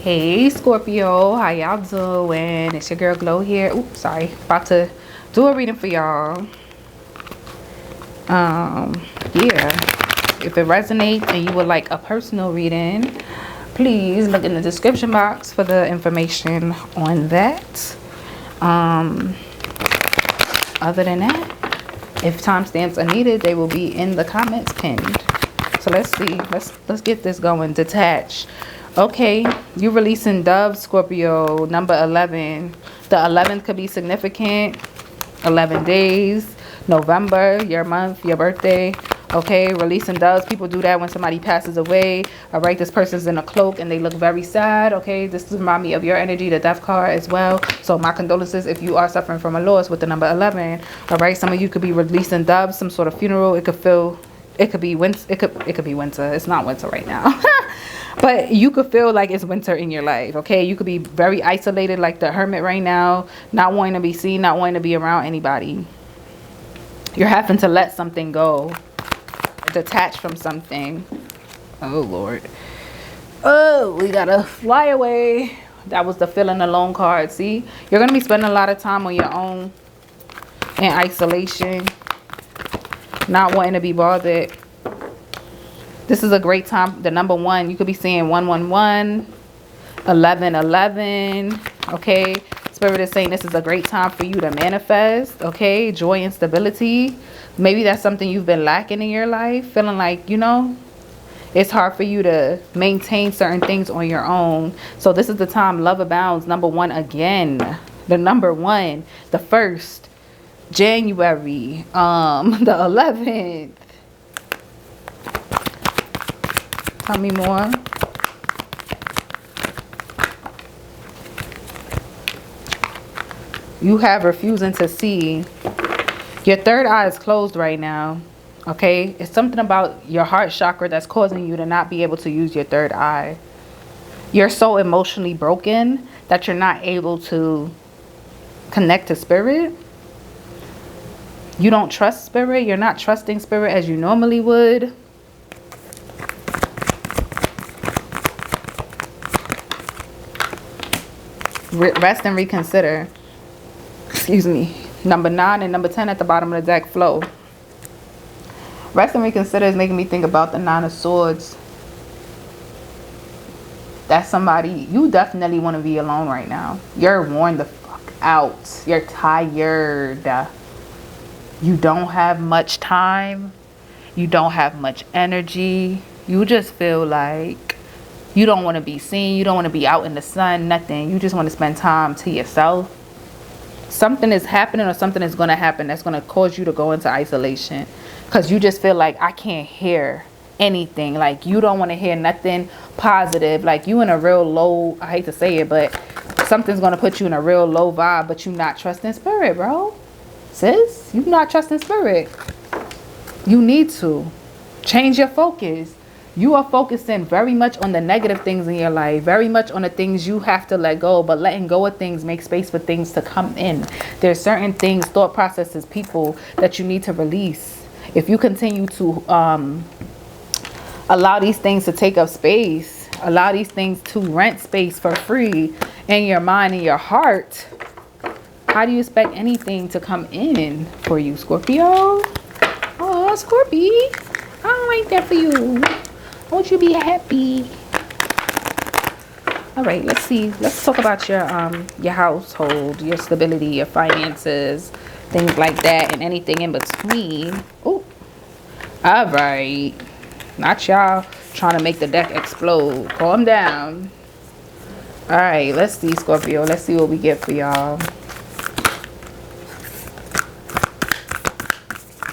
Hey Scorpio, how y'all doing? It's your girl Glow here. Oops, sorry, about to do a reading for y'all. Yeah, if it resonates and you would like a personal reading, please look in the description box for the information on that. Other than that, if timestamps are needed, they will be in the comments pinned. So let's see, let's get this going. Detach. Okay, you releasing Dove, Scorpio, number 11. The 11th could be significant. 11 days, November, your month, your birthday. Okay, releasing doves. People do that when somebody passes away. All right, this person's in a cloak and they look very sad. Okay, this reminds me of your energy, the death card as well. So my condolences if you are suffering from a loss with the number 11. All right, some of you could be releasing doves, some sort of funeral. It could be winter. It could be winter. It's not winter right now. But you could feel like it's winter in your life, okay? You could be very isolated like the hermit right now, not wanting to be seen, not wanting to be around anybody. You're having to let something go, detach from something. Oh, Lord. Oh, we gotta fly away. That was the feeling alone card, see? You're gonna be spending a lot of time on your own in isolation, not wanting to be bothered. This is a great time. The number 1, you could be seeing 111, 1111. Okay, Spirit is saying this is a great time for you to manifest. Okay, joy and stability. Maybe that's something you've been lacking in your life, feeling like, you know, it's hard for you to maintain certain things on your own. So this is the time. Love abounds. Number 1 again. The number 1, the 1st January, the 11th. Tell me more. You have refusing to see. Your third eye is closed right now. Okay? It's something about your heart chakra that's causing you to not be able to use your third eye. You're so emotionally broken that you're not able to connect to spirit. You don't trust spirit. You're not trusting spirit as you normally would. Rest and reconsider. Excuse me. Number 9 and number 10 at the bottom of the deck flow. Rest and reconsider is making me think about the 9 of Swords. That's somebody, you definitely want to be alone right now. You're worn the fuck out. You're tired. You don't have much time. You don't have much energy. You just feel like you don't want to be seen. You don't want to be out in the sun, nothing. You just want to spend time to yourself. Something is happening or something is going to happen that's going to cause you to go into isolation. Because you just feel like I can't hear anything. Like you don't want to hear nothing positive. Like you in a real low, I hate to say it, but something's going to put you in a real low vibe. But you not trusting spirit, bro. Sis, you not trusting spirit. You need to change your focus. You are focusing very much on the negative things in your life, very much on the things you have to let go, but letting go of things makes space for things to come in. There's certain things, thought processes, people that you need to release. If you continue to allow these things to take up space, allow these things to rent space for free in your mind and your heart, how do you expect anything to come in for you, Scorpio? Oh, Scorpio, I don't like that for you. Won't you be happy? All right, let's see. Let's talk about your household, your stability, your finances, things like that, and anything in between. Oh, all right. Not y'all trying to make the deck explode. Calm down. All right, let's see, Scorpio. Let's see what we get for y'all.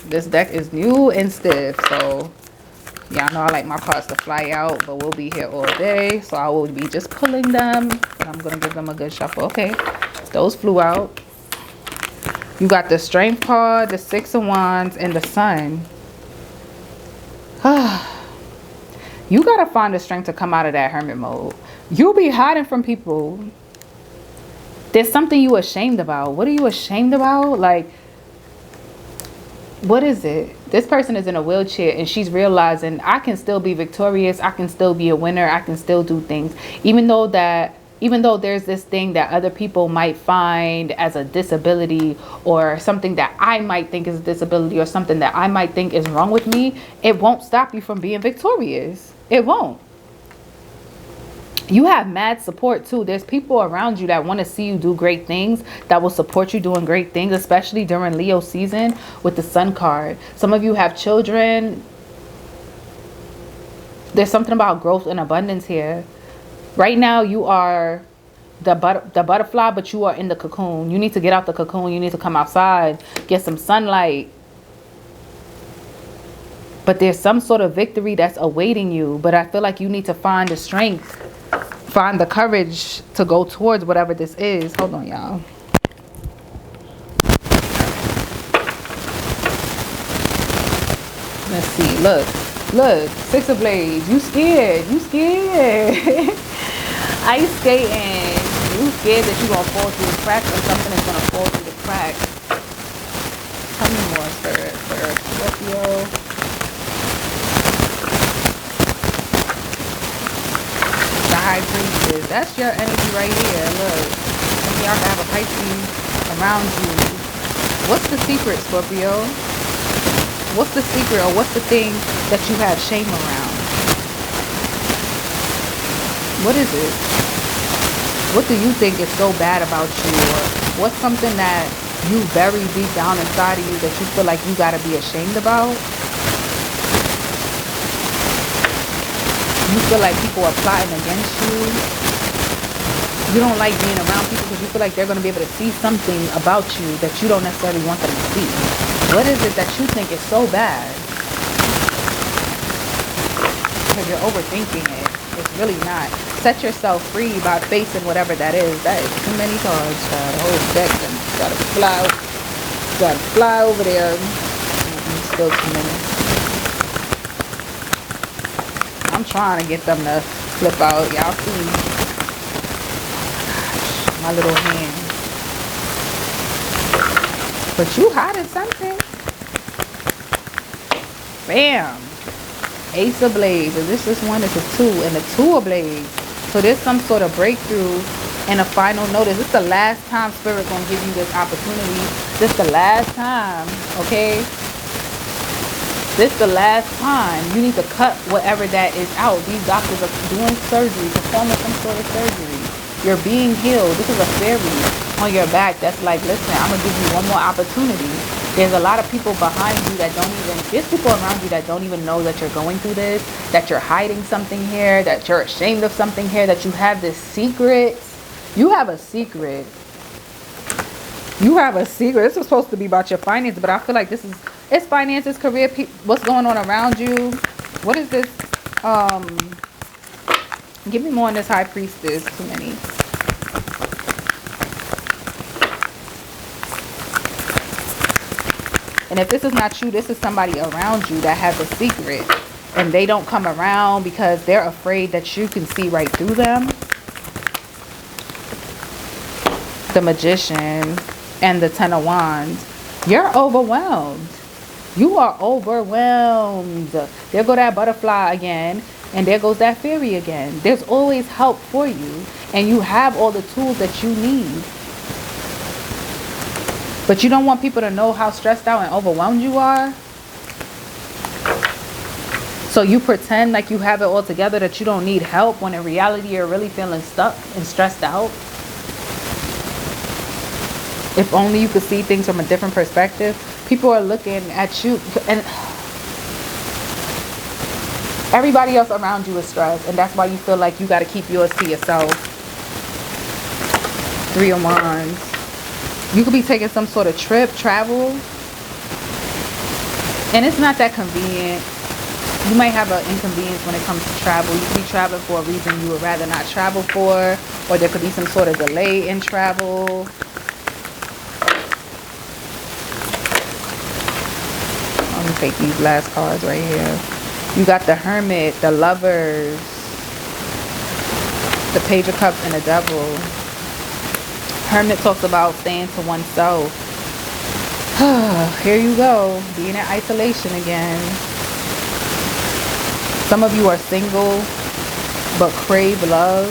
This deck is new and stiff, so y'all know I like my cards to fly out, but we'll be here all day, so I will be just pulling them, but I'm going to give them a good shuffle. Okay, those flew out. You got the Strength card, the 6 of Wands, and the Sun. You got to find the strength to come out of that hermit mode. You'll be hiding from people. There's something you ashamed about. What are you ashamed about? Like, What is it? This person is in a wheelchair and she's realizing I can still be victorious. I can still be a winner. I can still do things. Even though there's this thing that other people might find as a disability, or something that I might think is a disability, or something that I might think is wrong with me, it won't stop you from being victorious. It won't. You have mad support too. There's people around you that want to see you do great things, that will support you doing great things, especially during Leo season with the Sun card. Some of you have children. There's something about growth and abundance here. Right now you are the butterfly, but you are in the cocoon. You need to get out the cocoon. You need to come outside, get some sunlight. But there's some sort of victory that's awaiting you. But I feel like you need to find the strength, find the courage to go towards whatever this is. Hold on, y'all. Let's see. Look. Six of Blades. You scared. Ice skating. You scared that you're going to fall through the cracks, or something is going to fall through the cracks. Tell me more, Spirit. Scorpio. The High Priestess. That's your energy right here. Look. Some of y'all can have a Pisces around you. What's the secret, Scorpio? What's the secret, or what's the thing that you have shame around? What is it? What do you think is so bad about you? Or what's something that you very deep down inside of you that you feel like you gotta be ashamed about? You feel like people are plotting against you. You don't like being around people because you feel like they're gonna be able to see something about you that you don't necessarily want them to see. What is it that you think is so bad? Because you're overthinking it. It's really not. Set yourself free by facing whatever that is. That is too many cards, child. The whole deck gotta fly over there. Still too many. I'm trying to get them to flip out. Y'all see my little hand. But you hiding something. Bam. Ace of Blades. Is this one? It's a 2. And a 2 of Blades. So there's some sort of breakthrough and a final notice. This is the last time Spirit gonna give you this opportunity. This is the last time. Okay? This is the last time. You need to cut whatever that is out. These doctors are doing surgery, performing some sort of surgery. You're being healed. This is a fairy on your back that's like, listen, I'm gonna give you one more opportunity. There's a lot of people behind you that don't even, there's people around you that don't even know that you're going through this, that you're hiding something here, that you're ashamed of something here, that you have this secret. You have a secret. You have a secret. This was supposed to be about your finances, but I feel like this is, it's finances, career, what's going on around you. What is this? Give me more on this High Priestess. Too many. And if this is not you, this is somebody around you that has a secret. And they don't come around because they're afraid that you can see right through them. The Magician and the Ten of Wands. You're overwhelmed. You are overwhelmed. There go that butterfly again. And there goes that fairy again. There's always help for you. And you have all the tools that you need. But you don't want people to know how stressed out and overwhelmed you are. So you pretend like you have it all together, that you don't need help, when in reality you're really feeling stuck and stressed out. If only you could see things from a different perspective. People are looking at you, and everybody else around you is stressed, and that's why you feel like you got to keep yours to yourself. 3 of Wands. You could be taking some sort of trip, travel, and it's not that convenient. You might have an inconvenience when it comes to travel. You could be traveling for a reason you would rather not travel for, or there could be some sort of delay in travel. Let me take these last cards right here. You got the Hermit, the Lovers, the Page of Cups, and the Devil. Hermit talks about staying to oneself. Here you go, being in isolation again. Some of you are single but crave love,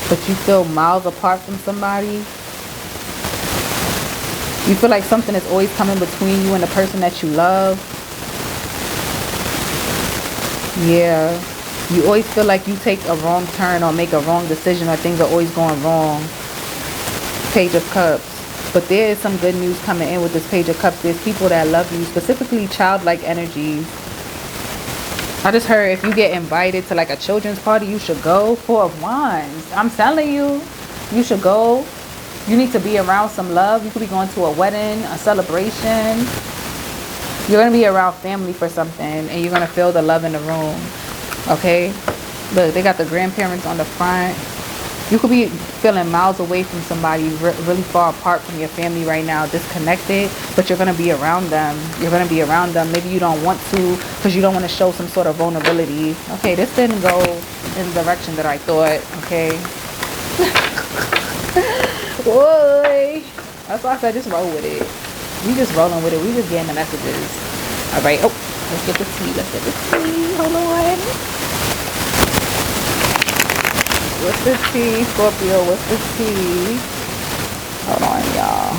but you feel miles apart from somebody. You feel like something is always coming between you and the person that you love. Yeah. You always feel like you take a wrong turn or make a wrong decision, or things are always going wrong. Page of Cups. But there is some good news coming in with this Page of Cups. There's people that love you, specifically childlike energies. I just heard if you get invited to like a children's party, you should go. Four of Wands. I'm telling you, you should go. You need to be around some love. You could be going to a wedding, a celebration. You're going to be around family for something, and you're going to feel the love in the room. Okay? Look, they got the grandparents on the front. You could be feeling miles away from somebody, really far apart from your family right now, disconnected, but you're going to be around them. You're going to be around them. Maybe you don't want to because you don't want to show some sort of vulnerability. Okay, this didn't go in the direction that I thought. Okay. Boy. That's why I said just roll with it. We just rolling with it. We just getting the messages. All right. Oh, let's get the tea. Let's get the tea. Hold on. What's the tea, Scorpio? What's the tea? Hold on, y'all.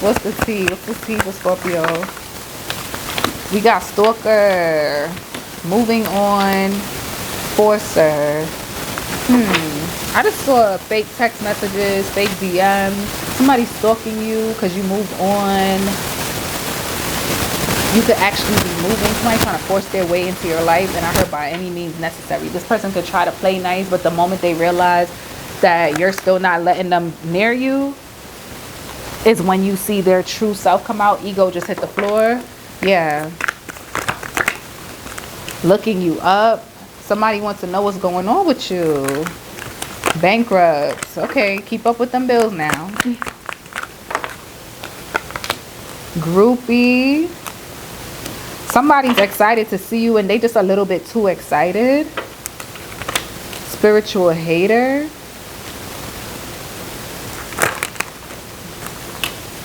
What's the tea? What's the tea for Scorpio? We got Stalker. Moving on. Forcer. I just saw fake text messages, fake DMs. Somebody stalking you because you moved on. You could actually be moving. Somebody trying to force their way into your life. And I heard by any means necessary. This person could try to play nice, but the moment they realize that you're still not letting them near you is when you see their true self come out. Ego just hit the floor. Yeah. Looking you up. Somebody wants to know what's going on with you. Bankrupts. Okay, keep up with them bills now. Groupie. Somebody's excited to see you and they just a little bit too excited. Spiritual hater.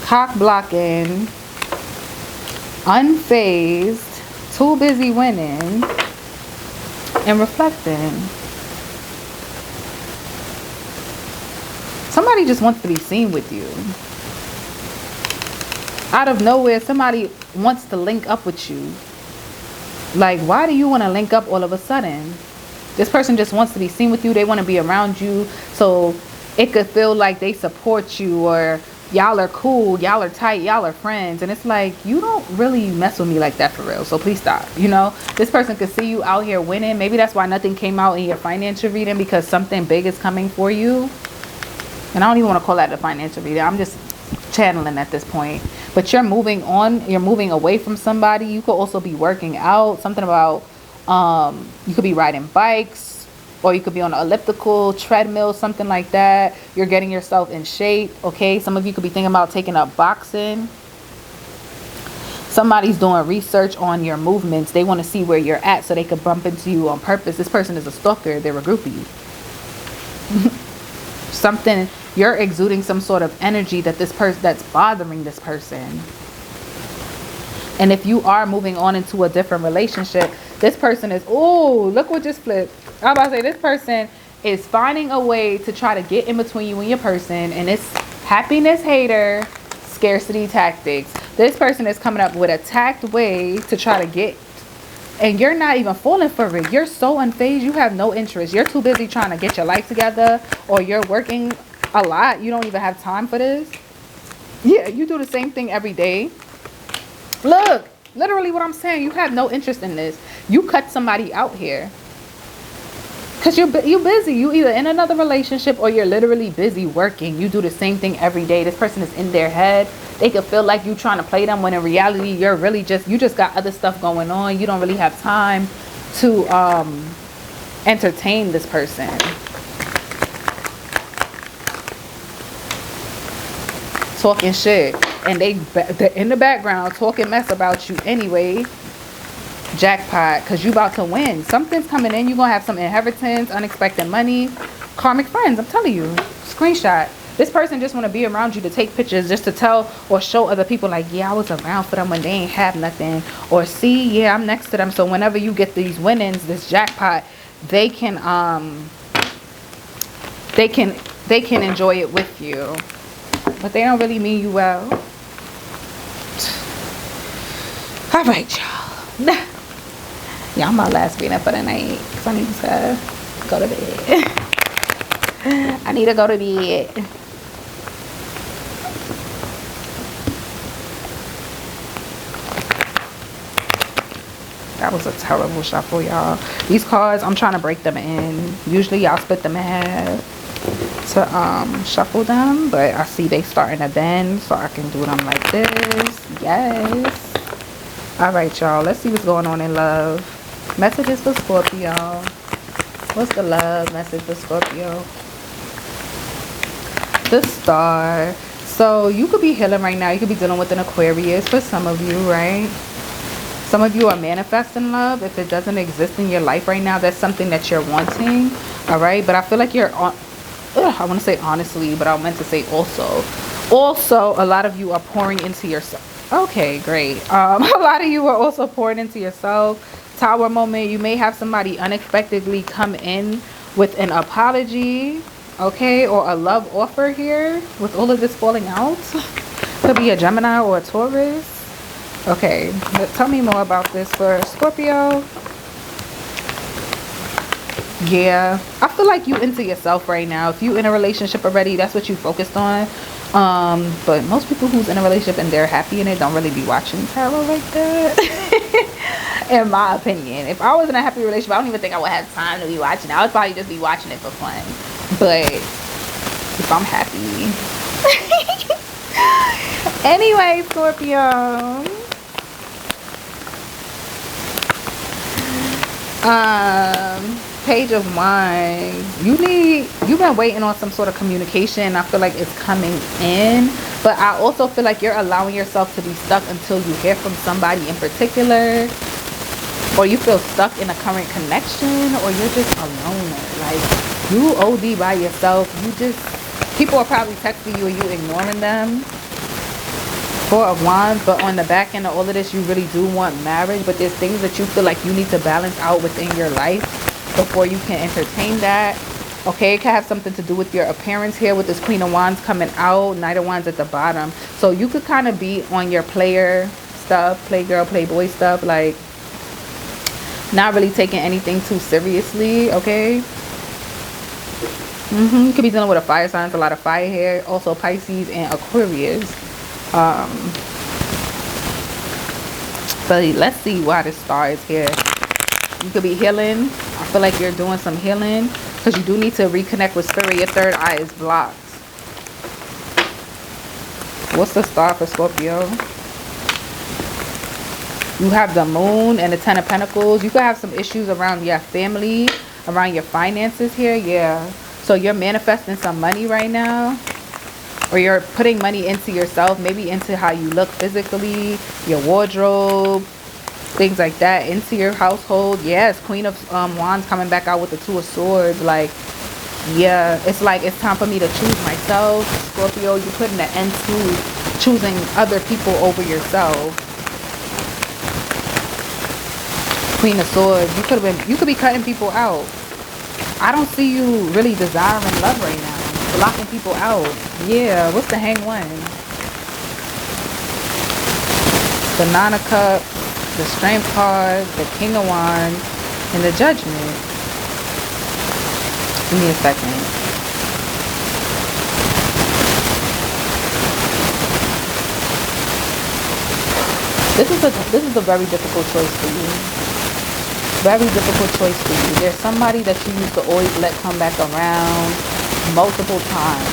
Cock blocking. Unfazed. Too busy winning. And reflecting. Somebody just wants to be seen with you. Out of nowhere, somebody wants to link up with you. Like, why do you want to link up all of a sudden? This person just wants to be seen with you. They want to be around you. So it could feel like they support you, or y'all are cool, y'all are tight, y'all are friends. And it's like, you don't really mess with me like that for real. So please stop. You know, this person could see you out here winning. Maybe that's why nothing came out in your financial reading, because something big is coming for you. And I don't even want to call that a financial reading. I'm just channeling at this point. But you're moving on. You're moving away from somebody. You could also be working out. Something about, you could be riding bikes, or you could be on an elliptical, treadmill, something like that. You're getting yourself in shape. Okay. Some of you could be thinking about taking up boxing. Somebody's doing research on your movements. They want to see where you're at so they could bump into you on purpose. This person is a stalker. They're a groupie. Something, you're exuding some sort of energy that this person, that's bothering this person. And if you are moving on into a different relationship, this person is, oh, look what just flipped. I'm about to say, this person is finding a way to try to get in between you and your person. And it's happiness hater, scarcity tactics. This person is coming up with a tact way to try to get, and you're not even falling for it. You're so unfazed. You have no interest. You're too busy trying to get your life together, or you're working a lot. You don't even have time for this. Yeah, you do the same thing every day. Look, literally what I'm saying. You have no interest in this. You cut somebody out here because you're busy. You either in another relationship or you're literally busy working. You do the same thing every day. This person is in their head. They could feel like you trying to play them when in reality you're really you just got other stuff going on. You don't really have time to entertain this person. Talking shit, and they in the background talking mess about you anyway. jackpot, because you about to win. Something's coming in. You're going to have some inheritance, unexpected money, karmic friends. I'm telling you. Screenshot. This person just want to be around you to take pictures, just to tell or show other people like, yeah, I was around for them when they ain't have nothing. Or see, yeah, I'm next to them. So whenever you get these winnings, this jackpot, they can enjoy it with you. But they don't really mean you well. All right, y'all. Yeah, I'm my last being up for the night, because I need to go to bed. I need to go to bed. That was a terrible shuffle, y'all. These cards, I'm trying to break them in. Usually y'all split them in half to shuffle them, but I see they starting to bend, so I can do them like this. Yes. All right, y'all. Let's see what's going on in love. Messages for Scorpio. What's the love message for Scorpio? The Star. So you could be healing right now. You could be dealing with an Aquarius for some of you, right? Some of you are manifesting love. If it doesn't exist in your life right now, that's something that you're wanting. All right. But I feel like you're on. I want to say honestly, but I meant to say also. Also, a lot of you are pouring into yourself. Okay, great. A lot of you are also pouring into yourself. Tower moment. You may have somebody unexpectedly come in with an apology. Okay. Or a love offer here with all of this falling out. Could be a Gemini or a Taurus. Okay, tell me more about this for Scorpio. Yeah, I feel like you into yourself right now. If you in a relationship already, that's what you focused on. But most people who's in a relationship and they're happy in it don't really be watching tarot like that. In my opinion, if I was in a happy relationship, I don't even think I would have time to be watching it. I would probably just be watching it for fun. But if I'm happy. Anyway, Scorpio. Page of Wands. You've been waiting on some sort of communication. I feel like it's coming in, but I also feel like you're allowing yourself to be stuck until you hear from somebody in particular, or you feel stuck in a current connection, or you're just alone. Like you OD by yourself. People are probably texting you and you ignoring them. Four of Wands, but on the back end of all of this, you really do want marriage, but there's things that you feel like you need to balance out within your life before you can entertain that. Okay, it can have something to do with your appearance here with this Queen of Wands coming out, Knight of Wands at the bottom. So you could kind of be on your player stuff, playgirl, playboy stuff, like not really taking anything too seriously, okay? You could be dealing with a fire sign, a lot of fire here, also Pisces and Aquarius. But let's see why this Star is here. You could be healing. I feel like you're doing some healing because you do need to reconnect with spirit. Your third eye is blocked. What's the Star for Scorpio? You have the Moon and the Ten of Pentacles. You could have some issues around your family, around your finances here. Yeah. So you're manifesting some money right now. Or you're putting money into yourself, maybe into how you look physically, your wardrobe, things like that, into your household. Yes, Queen of Wands coming back out with the Two of Swords. Like, yeah, it's like it's time for me to choose myself. Scorpio, you're putting an end to choosing other people over yourself. Queen of Swords, you could be cutting people out. I don't see you really desiring love right now. Blocking people out. Yeah, what's the Hanged One? The Nine of Cups, the Strength card, the King of Wands, and the Judgment. Give me a second. This is a very difficult choice for you. Very difficult choice for you. There's somebody that you used to always let come back around. Multiple times,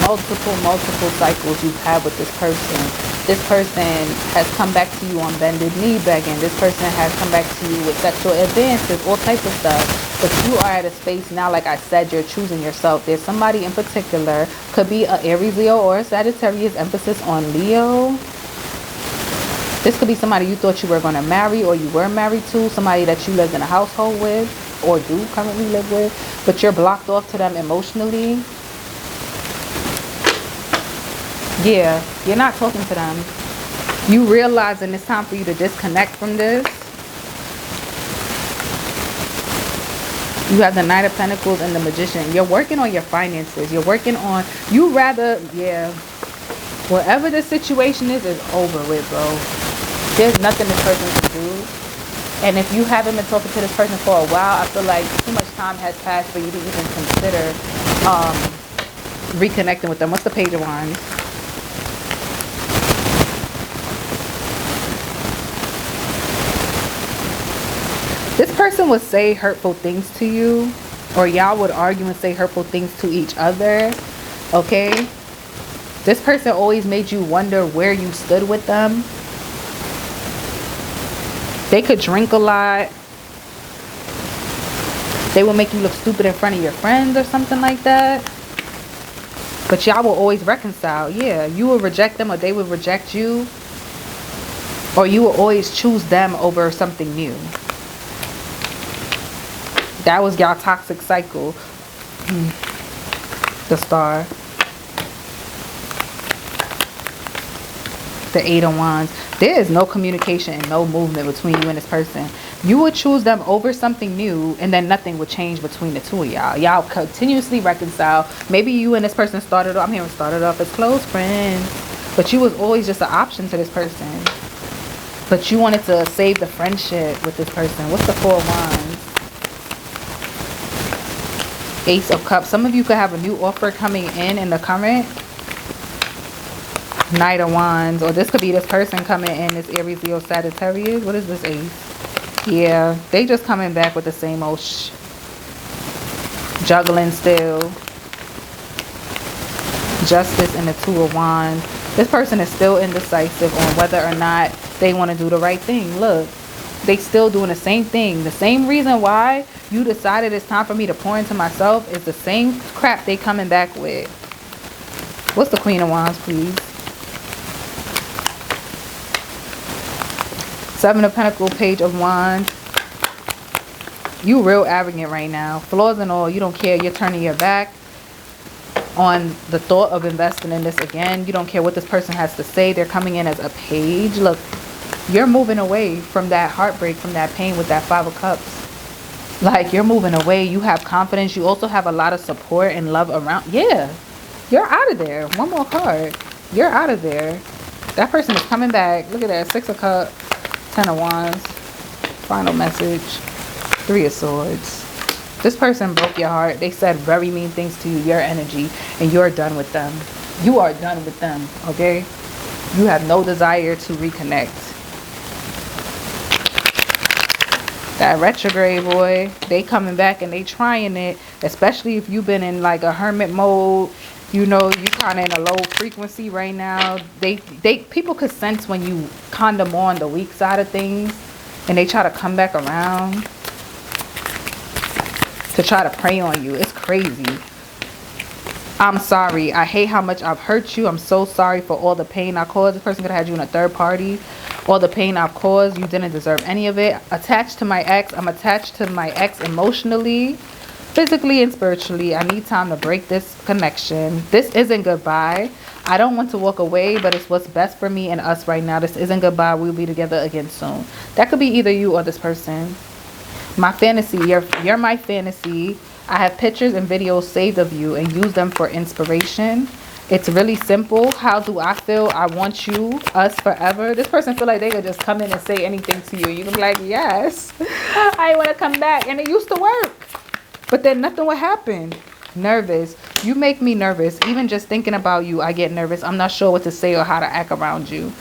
multiple cycles you've had with this person. This person has come back to you on bended knee begging. This person has come back to you with sexual advances, all types of stuff. But you are at a space now, like I said, you're choosing yourself. There's somebody in particular, could be an Aries, Leo, or a Sagittarius, emphasis on Leo. This could be somebody you thought you were going to marry or you were married to. Somebody that you lived in a household with or do currently live with. But you're blocked off to them emotionally. Yeah, you're not talking to them. You realizing it's time for you to disconnect from this. You have the Knight of Pentacles and the Magician. You're working on your finances. You're working on, yeah. Whatever the situation is over with, bro. There's nothing this person can do. And if you haven't been talking to this person for a while, I feel like too much time has passed for you to even consider reconnecting with them. What's the Page of Wands? This person would say hurtful things to you, or y'all would argue and say hurtful things to each other, okay? This person always made you wonder where you stood with them. They could drink a lot. They will make you look stupid in front of your friends or something like that. But y'all will always reconcile. Yeah, you will reject them or they will reject you. Or you will always choose them over something new. That was y'all toxic cycle. The Star. The Eight of Wands. There is no communication and no movement between you and this person. You would choose them over something new, and then nothing would change between the two of y'all. Y'all continuously reconcile. Maybe you and this person started off, I'm hearing started off as close friends, but you was always just an option to this person. But you wanted to save the friendship with this person. What's the Four of Wands? Ace of Cups. Some of you could have a new offer coming in the current. Knight of Wands. Or this could be this person coming in. This Aries, Leo, Sagittarius. What is this Ace? Yeah. They just coming back with the same old juggling still. Justice and the Two of Wands. This person is still indecisive on whether or not they want to do the right thing. Look. They still doing the same thing. The same reason why you decided it's time for me to pour into myself is the same crap they coming back with. What's the Queen of Wands, please? Seven of Pentacles, Page of Wands. You real arrogant right now. Flaws and all, you don't care. You're turning your back on the thought of investing in this again. You don't care what this person has to say. They're coming in as a page. Look. You're moving away from that heartbreak, from that pain with that Five of Cups. Like, you're moving away. You have confidence. You also have a lot of support and love around. Yeah. You're out of there. One more card. You're out of there. That person is coming back. Look at that. Six of Cups. Ten of Wands. Final message. Three of Swords. This person broke your heart. They said very mean things to you, your energy, and you're done with them. You are done with them, okay? You have no desire to reconnect. That retrograde, boy, they coming back and they trying it, especially if you've been in like a hermit mode. You know, you kind of in a low frequency right now. People could sense when you kind of more on the weak side of things, and they try to come back around to try to prey on you. It's crazy. I'm sorry. I hate how much I've hurt you. I'm so sorry for all the pain I caused. This person could have had you in a third party. All the pain I've caused, you didn't deserve any of it. Attached to my ex. I'm attached to my ex emotionally, physically, and spiritually. I need time to break this connection. This isn't goodbye. I don't want to walk away, but it's what's best for me and us right now. This isn't goodbye. We'll be together again soon. That could be either you or this person. My fantasy. You're my fantasy. I have pictures and videos saved of you and use them for inspiration. It's really simple. How do I feel? I want you, us forever. This person feel like they could just come in and say anything to you. You can be like, yes, I want to come back. And it used to work. But then nothing would happen. Nervous. You make me nervous. Even just thinking about you, I get nervous. I'm not sure what to say or how to act around you.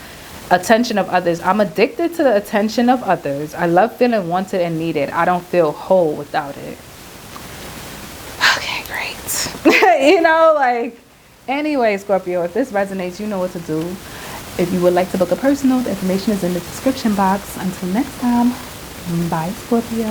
Attention of others. I'm addicted to the attention of others. I love feeling wanted and needed. I don't feel whole without it. Okay, great. You know, like... Anyway, Scorpio, if this resonates, you know what to do. If you would like to book a personal, the information is in the description box. Until next time, bye, Scorpio.